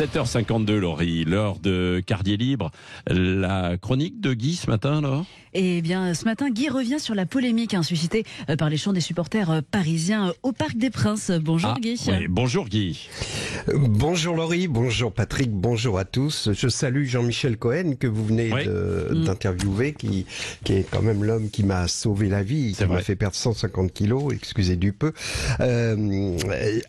7h52, Laurie, l'heure de Quartier Libre. La chronique de Guy ce matin, alors ? Eh bien, ce matin, Guy revient sur la polémique suscitée par les chants des supporters parisiens au Parc des Princes. Bonjour Guy. Oui, bonjour Guy. Bonjour Laurie, bonjour Patrick, bonjour à tous. Je salue Jean-Michel Cohen que vous venez d'interviewer, qui est quand même l'homme qui m'a sauvé la vie, qui m'a fait perdre 150 kilos, excusez du peu.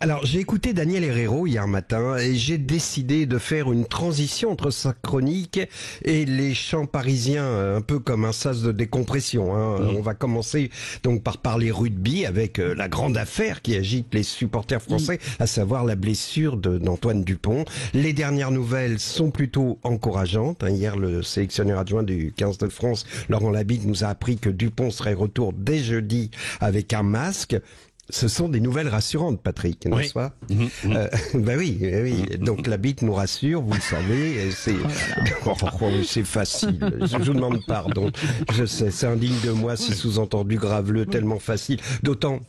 Alors j'ai écouté Daniel Herrero hier matin et j'ai décidé de faire une transition entre sa chronique et les chants parisiens, un peu comme un sas de décompression. On va commencer donc par parler rugby avec la grande affaire qui agite les supporters français, à savoir la blessure d'Antoine Dupont. Les dernières nouvelles sont plutôt encourageantes. Hier, le sélectionneur adjoint du 15 de France, Laurent Labitte, nous a appris que Dupont serait retour dès jeudi avec un masque. Ce sont des nouvelles rassurantes, Patrick, n'est-ce pas ? Oui. Donc Labitte nous rassure, vous le savez. C'est facile. Je vous demande pardon. Je sais, c'est indigne de moi, c'est sous-entendu graveleux, tellement facile. D'autant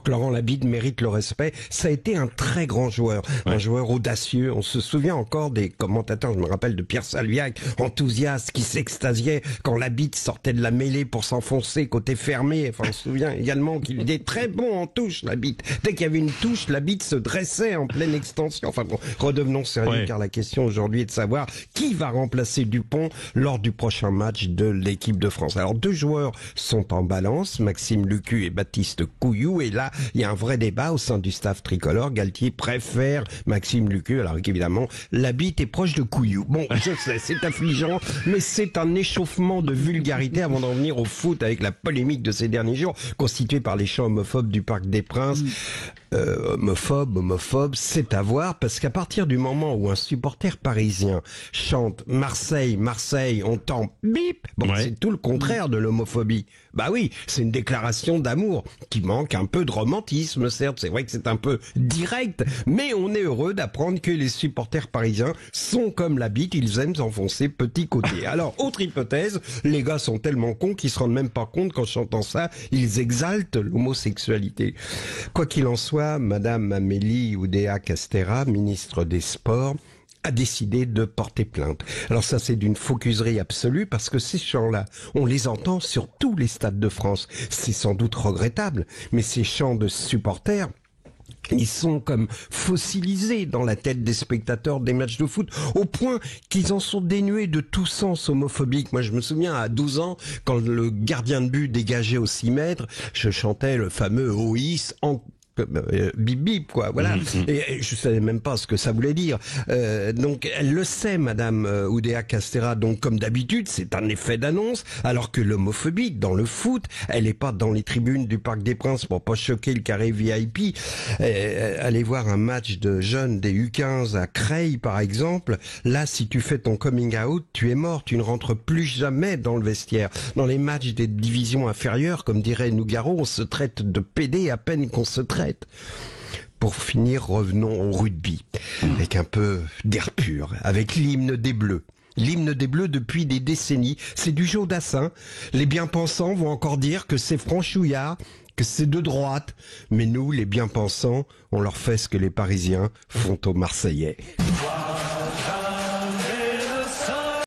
que Laurent Labitte mérite le respect. Ça a été un très grand joueur, un joueur audacieux. On se souvient encore des commentateurs, je me rappelle de Pierre Salviac, enthousiaste, qui s'extasiait quand Labitte sortait de la mêlée pour s'enfoncer côté fermé. Enfin, on se souvient également qu'il était très bon en touche, Labitte. Dès qu'il y avait une touche, Labitte se dressait en pleine extension. Enfin bon, redevenons sérieux, car la question aujourd'hui est de savoir qui va remplacer Dupont lors du prochain match de l'équipe de France. Alors, deux joueurs sont en balance, Maxime Lucu et Baptiste Couillou. Et là, il y a un vrai débat au sein du staff tricolore. Galtier préfère Maxime Lucu, alors qu'évidemment, Labitte est proche de Couillou. Bon, je sais, c'est affligeant, mais c'est un échauffement de vulgarité avant d'en venir au foot avec la polémique de ces derniers jours, constituée par les chants homophobes du Parc des Princes. Homophobe, c'est à voir, parce qu'à partir du moment où un supporter parisien chante Marseille, on entend bip, c'est tout le contraire de l'homophobie. Bah oui, c'est une déclaration d'amour qui manque un peu de romantisme, certes, c'est vrai que c'est un peu direct, mais on est heureux d'apprendre que les supporters parisiens sont comme Labitte, ils aiment s'enfoncer petit côté. Alors, autre hypothèse, les gars sont tellement cons qu'ils se rendent même pas compte qu'en chantant ça, ils exaltent l'homosexualité. Quoi qu'il en soit, Madame Amélie Oudéa-Castéra, ministre des Sports, a décidé de porter plainte. Alors ça, c'est d'une faucuserie absolue, parce que ces chants-là, on les entend sur tous les stades de France. C'est sans doute regrettable, mais ces chants de supporters, ils sont comme fossilisés dans la tête des spectateurs des matchs de foot, au point qu'ils en sont dénués de tout sens homophobique. Moi, je me souviens, à 12 ans, quand le gardien de but dégageait au 6 mètres, je chantais le fameux OIS en bip bip, quoi, voilà. Et je savais même pas ce que ça voulait dire. Donc elle le sait, Madame Oudéa-Castéra. Donc comme d'habitude, c'est un effet d'annonce, alors que l'homophobie dans le foot, elle est pas dans les tribunes du Parc des Princes pour pas choquer le carré VIP. Aller voir un match de jeunes des U15 à Creil, par exemple. Là, si tu fais ton coming out, tu es mort. Tu ne rentres plus jamais dans le vestiaire. Dans les matchs des divisions inférieures, comme dirait Nougaro, on se traite de pédé à peine qu'on se traite. Pour finir, revenons au rugby, avec un peu d'air pur, avec l'hymne des Bleus. L'hymne des Bleus depuis des décennies, c'est du Jodassin. Les bien-pensants vont encore dire que c'est franchouillard, que c'est de droite. Mais nous, les bien-pensants, on leur fait ce que les Parisiens font aux Marseillais.